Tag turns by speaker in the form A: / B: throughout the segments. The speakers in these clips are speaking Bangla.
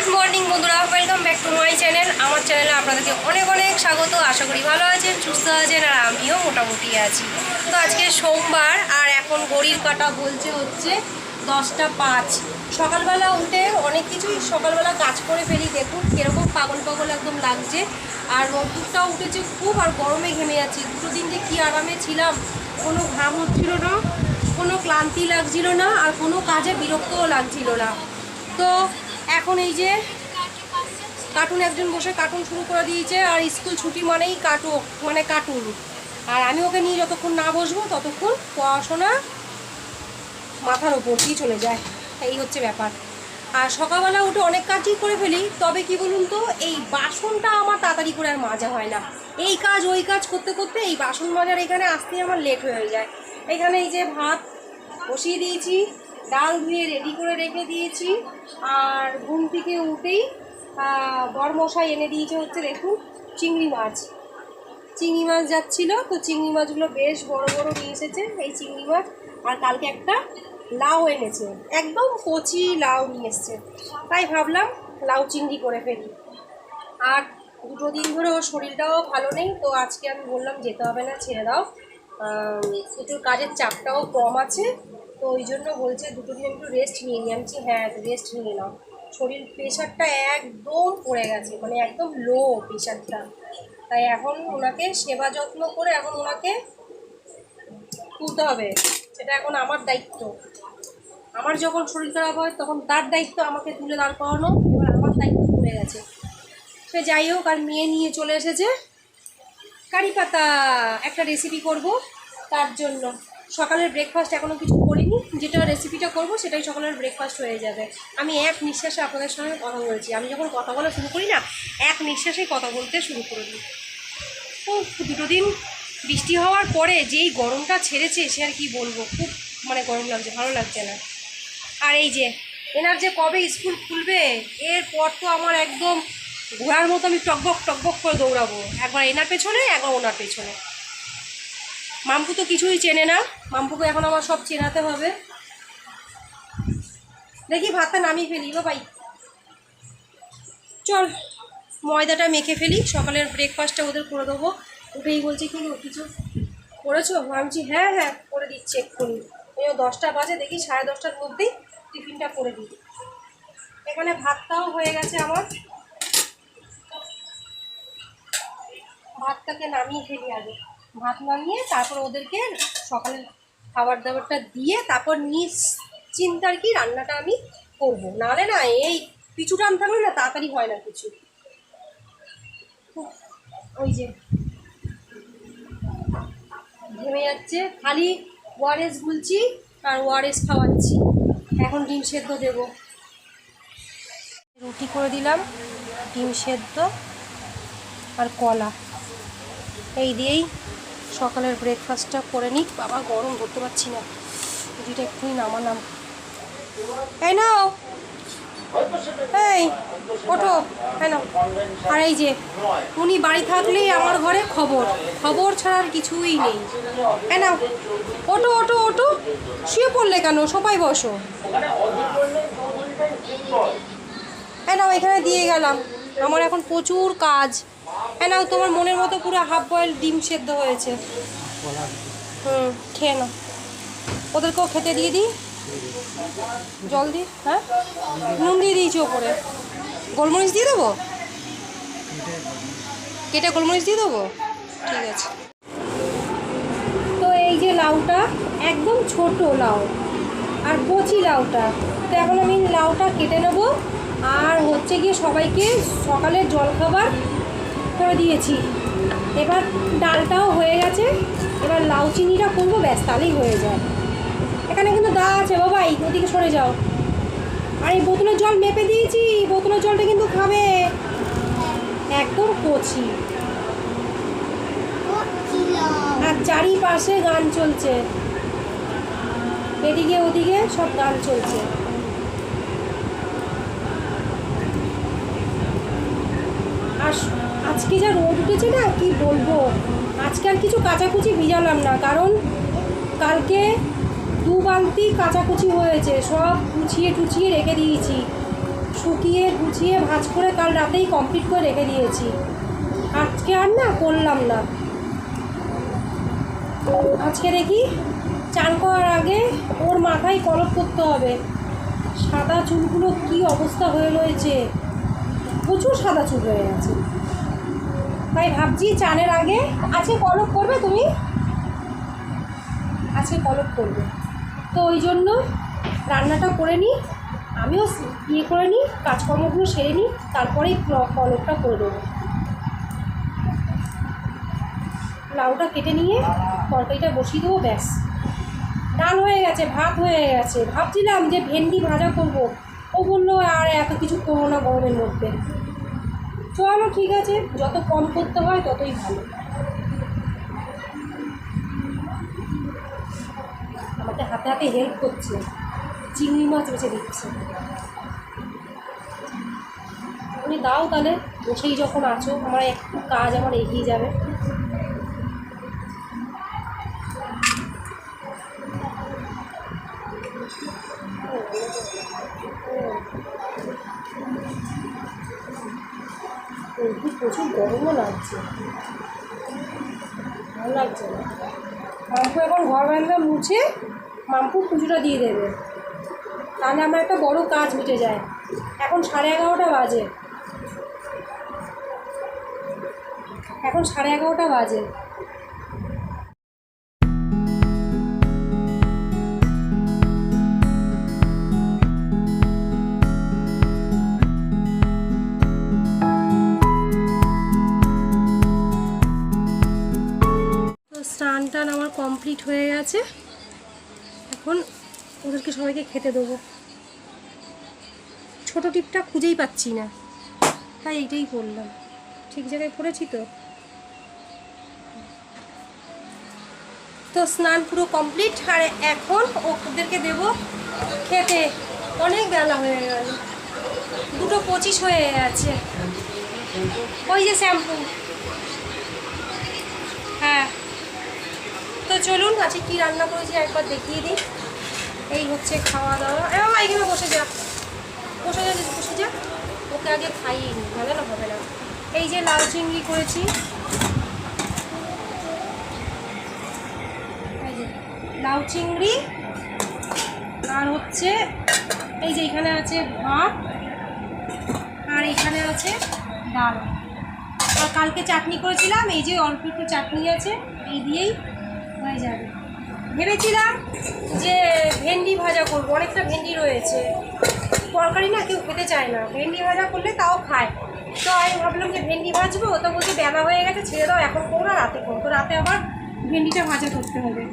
A: গুড মর্নিং বন্ধুরা, welcome back to my channel. আমার চ্যানেলে আপনাদেরকে অনেক অনেক স্বাগত। আশা করি ভালো আছেন, সুস্থ আছেন, আর আমিও মোটামুটি আছি। তো আজকে সোমবার আর এখন ঘড়ির কাঁটা বলছে হচ্ছে 10টা 5। সকালবেলা উঠে অনেক কিছুই সকালবেলা কাজ করে ফেলি। দেখুন কীরকম পাগল পাগল একদম লাগছে। আর রোদ্দুরটাও উঠেছে খুব, আর গরমে ঘেমে যাচ্ছি। দুটো দিন যে কী আরামে ছিলাম, কোনো ঘাম হচ্ছিল না, কোনো ক্লান্তি লাগছিল না, আর কোনো কাজে বিরক্তও লাগছিল না। তো এখন এই যে কার্টুন একজন বসে কার্টুন শুরু করে দিয়েছে, আর স্কুল ছুটি মানেই কার্টুন। আর আমি ওকে নিয়ে যতক্ষণ না বসবো ততক্ষণ পড়াশোনা মাথার ওপর দিয়ে চলে যায়, এই হচ্ছে ব্যাপার। আর সকালবেলা উঠে অনেক কাজই করে ফেলি, তবে কি বলুন তো, এই বাসনটা আমার তাড়াতাড়ি করে আর মাজা হয় না। এই কাজ ওই কাজ করতে করতে এই বাসন মাজার এখানে আসতেই আমার লেট হয়ে যায়। এখানে এই যে ভাত বসিয়ে দিয়েছি, ডাল ধুয়ে রেডি করে রেখে দিয়েছি। আর ঘুম থেকে উঠেই বরমশাই এনে দিয়েছে হচ্ছে দেখুন চিংড়ি মাছ যাচ্ছিলো। তো চিংড়ি মাছগুলো বেশ বড় বড় নিয়ে এসেছে এই চিংড়ি মাছ। আর কালকে একটা লাউ এনেছে, একদম কচি লাউ নিয়ে এসছে, তাই ভাবলাম লাউ চিংড়ি করে ফেলি। আর দুটো দিন ধরে ওর শরীরটাও ভালো নেই, তো আজকে আমি বললাম যেতে হবে না, ছেড়ে দাও, একটু কাজের চাপটাও কম আছে, তো ওই জন্য বলছে দুটো দিন একটু রেস্ট নিয়ে নিই। আমি হ্যাঁ রেস্ট নিয়ে নাও, শরীর প্রেশারটা একদম পড়ে গেছে, মানে একদম লো প্রেশারটা। তাই এখন ওনাকে সেবা যত্ন করে এখন ওনাকে তুলতে হবে, সেটা এখন আমার দায়িত্ব। আমার যখন শরীর খারাপ হয় তখন তার দায়িত্ব আমাকে তুলে দাঁড় করানো, এবার আমার দায়িত্ব পড়ে গেছে। সে যাই হোক, আর মেয়ে নিয়ে চলে এসেছে কারি পাতা, একটা রেসিপি করব তার জন্য। সকালের ব্রেকফাস্ট এখনও কিছু করিনি, যেটা রেসিপিটা করব সেটাই সকালের ব্রেকফাস্ট হয়ে যাবে। আমি এক নিঃশ্বাসে আপনাদের সঙ্গে কথা বলছি, আমি যখন কথা বলা শুরু করি না, এক নিঃশ্বাসেই কথা বলতে শুরু করে দিই। তো দুটো দিন বৃষ্টি হওয়ার পরে যেই গরমটা ছেড়েছে সে আর কি বলবো, খুব গরম লাগছে, ভালো লাগছে না। আর এই যে এনার যে কবে স্কুল খুলবে, এরপর তো আমার একদম ঘোড়ার মতো আমি টকবক করে দৌড়াবো, একবার এনার পেছনে একবার ওনার পেছনে। মাম্পু তো কিছুই চেনে না, মাম্পুকে এখন আমার সব চেনাতে হবে। দেখি ভাতটা নামিয়ে ফেলি ভাই, চল ময়দাটা মেখে ফেলি, সকালের ব্রেকফাস্টটা ওদের করে দেবো। উঠেই বলছি কি কিছু করেছো? ভাবছি হ্যাঁ করে দিচ্ছি এক্ষুনি। 10টা বাজে, দেখি 10:30টার মধ্যেই টিফিনটা করে দিই। এখানে ভাতটাও হয়ে গেছে আমার, ভাতটাকে নামিয়ে ফেলি আগে। ভাত নামিয়ে তারপর ওদেরকে সকালের খাবার দাবারটা দিয়ে তারপর চিন্তা আর কি রান্নাটা আমি করবো। নাহলে না এই পিছু টান থাকলে না তাড়াতাড়ি হয় না কিছু। ওই যে ঘেমে যাচ্ছে, খালি ওআরএস গুলছি আর ওআরএস খাওয়াচ্ছি। এখন ডিম সেদ্ধ দেবো, রুটি করে দিলাম, ডিম সেদ্ধ আর কলা, এই দিয়েই সকালের ব্রেকফাস্টটা করে নিই। বাবা গরম ধরতে পারছি না, রুটিটা একটুই নামালাম। এই নাও, এই ওঠো, হ্যাঁ নাও। আর এই যে উনি বাড়ি থাকলেই আমার ঘরে খবর ছাড়া আর কিছুই নেই। হ্যাঁ নাও, ওঠো ওঠো ওঠো, শুয়ে পড়লে কেন, সবাই বসো। হ্যাঁ নাও, এখানে দিয়ে গেলাম, আমার এখন প্রচুর কাজ। হ্যাঁ নাও, তোমার মনের মতো পুরো হাফ বয়েল ডিম সেদ্ধ হয়েছে। খেয়ে নাও, ওদেরকেও খেতে দিয়ে দিই, জল দিই। হ্যাঁ নুন দিয়ে দিয়েছি ওপরে, গোলমরিচ দিয়ে দেবো, কেটে গোলমরিচ দিয়ে দেবো, ঠিক আছে। তো এই যে লাউটা একদম ছোট লাউ আর কচি লাউটা, তো এখন আমি লাউটা কেটে নেব। আর হচ্ছে গিয়ে সবাইকে সকালের জলখাবার করে দিয়েছি, এবার ডালটাও হয়ে গেছে, এবার লাউ চিনিটা করবো, ব্যাস তাহলেই হয়ে যায়। এখানে কিন্তু দা আছে বাবাই, ওদিকে সরে যাও। আর এই বোতলের জল মেপে দিয়েছি, বোতলের জলটা কিন্তু খাবে, একদম কচি। আর চারিপাশে গান চলছে, এদিকে ওদিকে সব গান চলছে। আর আজকে যা রোদ উঠেছে না, কি বলবো, আজকে আর কিছু কাচাকুচি ভিজালাম না, কারণ কালকে 2 বালতি কাচাকুচি হয়েছে, সব গুছিয়ে টুচিয়ে রেখে দিয়েছি। শুকিয়ে গুছিয়ে ভাঁজ করে কাল রাতেই কমপ্লিট করে রেখে দিয়েছি। আজকে আর না করলাম না। আজকে দেখি চান করার আগে ওর মাথায় কলপ করতে হবে। সাদা চুলগুলো কি অবস্থা হয়ে রয়েছে, প্রচুর সাদা চুল হয়ে গেছে। তাই ভাবছি চানের আগে আজকে কলপ করবে তুমি, আজকে কলপ করবে তো ওই জন্য রান্নাটা করে নিই, আমিও ইয়ে করে নিই, কাজকর্মগুলো সেরে নিই, তারপরেই কলপটা করে দেবো। লাউটা কেটে নিয়ে তরকারিটা বসিয়ে দেবো, ব্যাস। ডাল হয়ে গেছে, ভাত হয়ে গেছে। ভাবছিলাম যে ভেন্ডি ভাজা করব, ও বললো আর এত কিছু করবো না গরমের মধ্যে। চলো ঠিক আছে, যত কম করতে হয় ততই ভালো। আমাকে হাতে হাতে হেল্প করছে, চিংড়ি মাছ বেছে দিচ্ছে। তুমি দাও তাহলে, বসেই যখন আছো, আমার একটু কাজ আমার এগিয়ে যাবে। প্রচুর গরমও লাগছে, ভালো লাগছে না। মাম্পু এখন ঘর বারান্দা মুছে মাম্পু পুজোটা দিয়ে দেবে, তাহলে আমার একটা বড় কাজ মিটে যায়। এখন 11:30 বাজে, এখন 11:30 বাজে। স্নান টান আমার কমপ্লিট হয়ে গেছে, এখন ওদেরকে সবাইকে খেতে দেবো। ছোটো টিপটা খুঁজেই পাচ্ছি না, তাই এইটাই করলাম। ঠিক জায়গায় পড়েছি তো। তো স্নান পুরো কমপ্লিট, আর এখন ওদেরকে দেবো খেতে। অনেক বেলা হয়ে গেল, 2:25 হয়ে গেছে। ওই যে শ্যাম্পু, হ্যাঁ। তো চলুন আজকে কী রান্না করেছি একবার দেখিয়ে দিই। এই হচ্ছে খাওয়া দাওয়া। বাবা এখানে বসে যা, বসে যা, বসে যা। ওকে আগে খাইয়ে নিই, ভালো না হবে না। এই যে লাউ চিংড়ি করেছি, এই যে লাউ চিংড়ি, আর হচ্ছে এই যে এখানে আছে ভাত, আর এখানে আছে ডাল। আর কালকে চাটনি করেছিলাম, এই যে অল্প একটু চাটনি আছে, এই দিয়েই হয়ে যাবে। ভেবেছিলাম যে ভেন্ডি ভাজা করবো, অনেকটা ভেন্ডি রয়েছে। তরকারি না কেউ খেতে চায় না, ভেন্ডি ভাজা করলে তাও খায়। তো আমি ভাবলাম যে ভেন্ডি ভাজবো, তো বলছে বেলা হয়ে গেছে, ছেড়ে দাও, এখন করবো না, রাতে করবো। তো রাতে আবার ভেন্ডিটা ভাজা করতে হবে।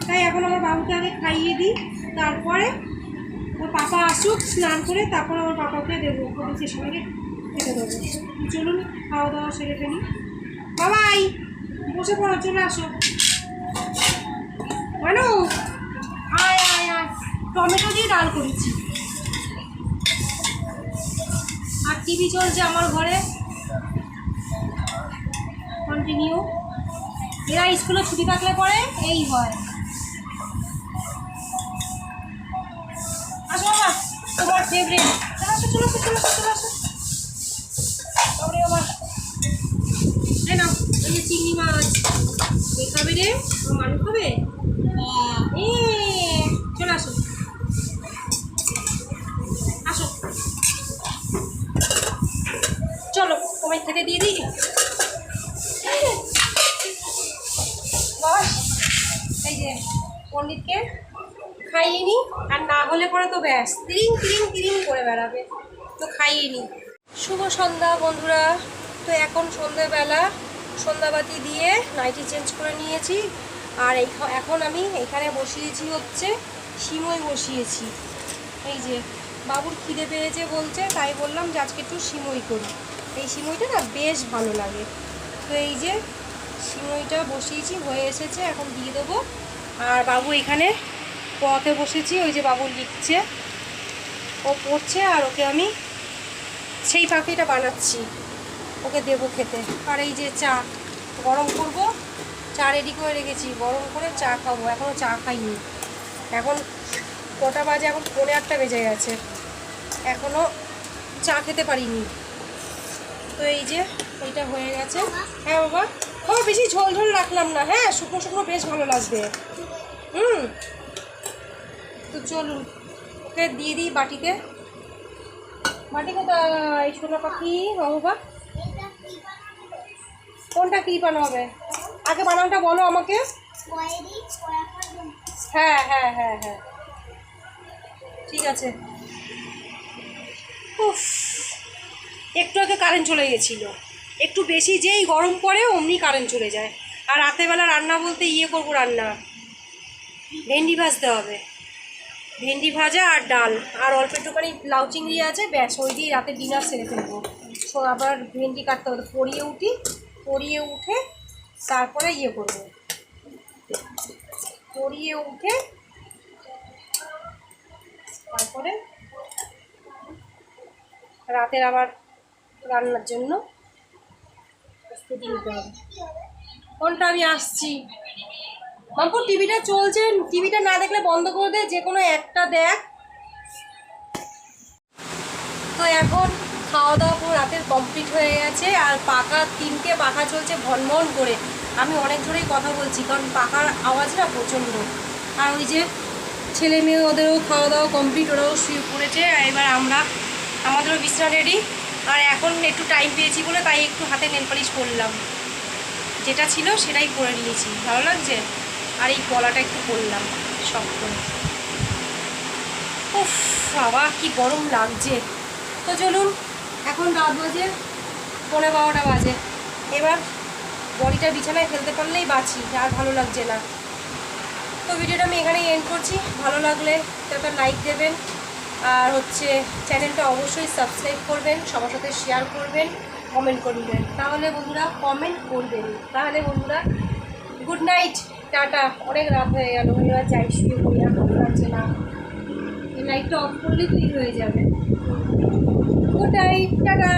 A: তাই এখন আমার বাবুকে আগে খাইয়ে দিই, তারপরে ওর পাপা আসুক স্নান করে, তারপর আমার পাপাকে দেবো, ওদের সে সবাইকে খেতে দেবো। চলুন খাওয়া দাওয়া সেরে ফেলি। বাবাই বসে পড়ো, চলে আসো। মানু আয় আয় আয়, টমেটো দিয়ে ডাল করেছি। আর টিভি চলছে আমার ঘরে কন্টিনিউ। এরা স্কুলে ছুটি থাকলে পরে এই হয়। আসো বাবা, তোমার ফেভারিট। চলে আসো, চলে আসো, চলে আসো, চলে আসো। তারপরে বাবা এই নাও, এই যে চিংড়ি মাছ। কে খাবে রে? মানু খাবে? চলে আসো, আসো, চলো তোমায় খেতে দিয়ে দিই। বাবা এই যে পণ্ডিতকে খাইয়ে নি, আর না হলে পরে তো ব্যাস তিরিং তিরিং তিরিং করে বেড়াবে। তো খাইয়ে নি। শুভ সন্ধ্যা বন্ধুরা। তো এখন সন্ধ্যাবেলা, সন্ধ্যাবাতি দিয়ে নাইটি চেঞ্জ করে নিয়েছি। আর এখন আমি এখানে বসিয়েছি হচ্ছে সিমই বসিয়েছি। এই যে বাবুর খিদে পেয়েছে বলছে, তাই বললাম যে আজকে একটু সিমই করি। এই সিমইটা না বেশ ভালো লাগে। তো এই যে সিমইটা বসিয়েছি, হয়ে এসেছে, এখন দিয়ে দেবো। আর বাবু এখানে পড়াতে বসেছি, ওই যে বাবু লিখছে, ও পড়ছে, আর ওকে আমি সেই পাখিটা বানাচ্ছি, ওকে দেবো খেতে। আর এই যে চা গরম করব, চা রেডি করে রেখেছি, গরম করে চা খাবো। এখনও চা খাইনি। এখন কটা বাজে? এখন 8:15 বেজে গেছে, এখনও চা খেতে পারিনি। তো এই যে এইটা হয়ে গেছে। হ্যাঁ বাবা, ও বেশি ঝোল ঝোল রাখলাম না, হ্যাঁ শুকনো শুকনো বেশ ভালো লাগবে। তো চলুন ওকে দিয়ে দিই বাটিতে। বাটি কোথায় সোনা পাখি? বাবা কোনটা কী বানাবে? আগে বানানটা বলো আমাকে। হ্যাঁ হ্যাঁ হ্যাঁ হ্যাঁ, ঠিক আছে। উফ, একটু আগে কারেন্ট চলে গেছিলো। একটু বেশি যেই গরম পড়ে অমনি কারেন্ট চলে যায়। আর রাতেরবেলা রান্না বলতে করবো রান্না, ভেন্ডি ভাজতে হবে। ভেন্ডি ভাজা আর ডাল, আর অল্প একটুখানি লাউ চিংড়ি আছে, ব্যাস ওই দিয়ে রাতে ডিনার সেরে ফেলবো। তো আবার ভেন্ডি কাটতে হবে, পরিয়ে উঠে তারপরে করবো। পরিয়ে উঠে তারপরে রাতের আবার রান্নার জন্য প্রস্তুতি নিতে হবে। কোনটা? আমি আসছি। মাম্পু টিভিটা চলছে, টিভিটা না দেখলে বন্ধ করে দে, যে কোনো একটা দেখ। তো এখন খাওয়া দাওয়া পুরো রাতের কমপ্লিট হয়ে গেছে, আর তিনটে পাখা চলছে ভনভন করে। আমি অনেক জোরেই কথা বলছি কারণ পাখার আওয়াজটা প্রচণ্ড। আর ওই যে ছেলে মেয়ে ওদেরও খাওয়া দাওয়া কমপ্লিট, ওরাও শুয়ে পড়েছে। এবার আমাদেরও বিছানা রেডি। আর এখন একটু টাইম পেয়েছি বলে তাই একটু হাতে নেল পালিশ করলাম, যেটা ছিল সেটাই করে নিয়েছি, ভালো লাগছে। আর এই গলাটা একটু করলাম সব করে। উফ বাবা কি গরম লাগছে। তো চলুন, এখন রাত বাজে 11:30 বাজে। এবার বডিটা বিছানায় ফেলতে পারলেই বাঁচি, আর ভালো লাগছে না। তো ভিডিওটা আমি এখানেই এন্ড করছি। ভালো লাগলে একটা লাইক দেবেন, আর চ্যানেলটা অবশ্যই সাবস্ক্রাইব করবেন, সবার সাথে শেয়ার করবেন, কমেন্ট করবেন। তাহলে বন্ধুরা গুড নাইট, টাটা। অনেক রাত হয়ে গেল, এবার যাই শুয়ে পড়ি, আর ভালো লাগছে না। এই লাইটটা অফ করলেই তো হয়ে যাবে। Good night, tata.